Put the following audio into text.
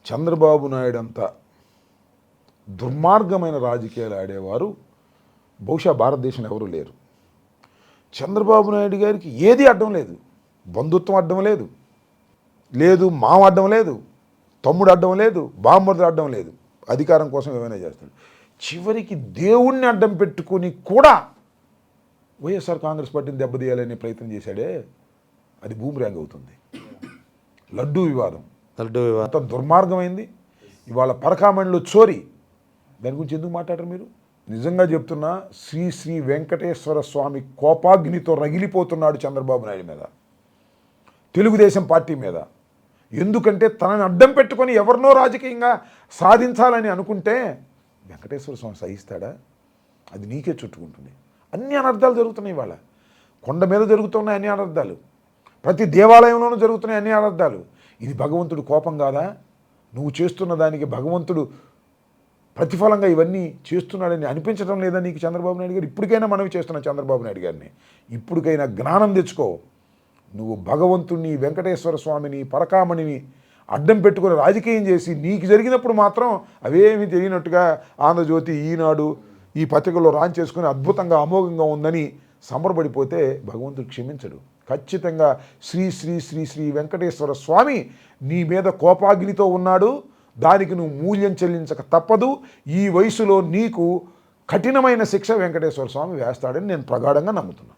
చంద్రబాబు నాయుడు అంత దుర్మార్గమైన రాజకీయాలు ఆడేవారు బహుశా భారతదేశంలో ఎవరూ లేరు. చంద్రబాబు నాయుడు గారికి ఏది అడ్డం లేదు. బంధుత్వం అడ్డం లేదు, మామ అడ్డం లేదు, తమ్ముడు అడ్డం లేదు, బామ్మర్దులు అడ్డం లేదు. అధికారం కోసం ఏమైనా చేస్తాడు. చివరికి దేవుణ్ణి అడ్డం పెట్టుకుని కూడా వైఎస్ఆర్ కాంగ్రెస్ పార్టీని దెబ్బతీయాలనే ప్రయత్నం చేశాడే, అది బూమ్రాంగ్ అవుతుంది. లడ్డూ వివాదం అంత దుర్మార్గమైంది. ఇవాళ పరకామణిలో చోరీ, దాని గురించి ఎందుకు మాట్లాడరు మీరు? నిజంగా చెప్తున్నా, శ్రీ శ్రీ వెంకటేశ్వర స్వామి కోపాగ్నితో రగిలిపోతున్నాడు చంద్రబాబు నాయుడు మీద, తెలుగుదేశం పార్టీ మీద. ఎందుకంటే తనని అడ్డం పెట్టుకొని ఎవరినో రాజకీయంగా సాధించాలని అనుకుంటే వెంకటేశ్వర స్వామి సహిస్తాడా? అది నీకే చుట్టుకుంటుంది. అన్ని అనర్థాలు జరుగుతున్నాయి. ఇవాళ కొండ మీద జరుగుతున్నాయి అన్ని అనర్థాలు, ప్రతి దేవాలయంలోనూ జరుగుతున్నాయి అన్ని అనర్థాలు. ఇది భగవంతుడు కోపం కాదా? నువ్వు చేస్తున్న దానికి భగవంతుడు ప్రతిఫలంగా ఇవన్నీ చేస్తున్నాడని అనిపించడం లేదా నీకు? చంద్రబాబు నాయుడు గారు ఇప్పటికైనా మనవి చేస్తున్నా, చంద్రబాబు నాయుడు గారిని ఇప్పటికైనా జ్ఞానం తెచ్చుకో. నువ్వు భగవంతుడిని, వెంకటేశ్వర స్వామిని, పరకామణిని అడ్డం పెట్టుకుని రాజకీయం చేసి నీకు జరిగినప్పుడు మాత్రం అవేమీ తెలియనట్టుగా ఆంధ్రజ్యోతి, ఈనాడు ఈ పత్రికల్లో రాన్ చేసుకుని అద్భుతంగా అమోఘంగా ఉందని సంబరపడిపోతే భగవంతుడు క్షమించడు. ఖచ్చితంగా శ్రీ శ్రీ శ్రీ శ్రీ వెంకటేశ్వర స్వామి నీ మీద కోపాగ్నితో ఉన్నాడు. దానికి నువ్వు మూల్యం చెల్లించక తప్పదు. ఈ వయసులో నీకు కఠినమైన శిక్ష వెంకటేశ్వర స్వామి వేస్తాడని నేను ప్రగాఢంగా నమ్ముతున్నాను.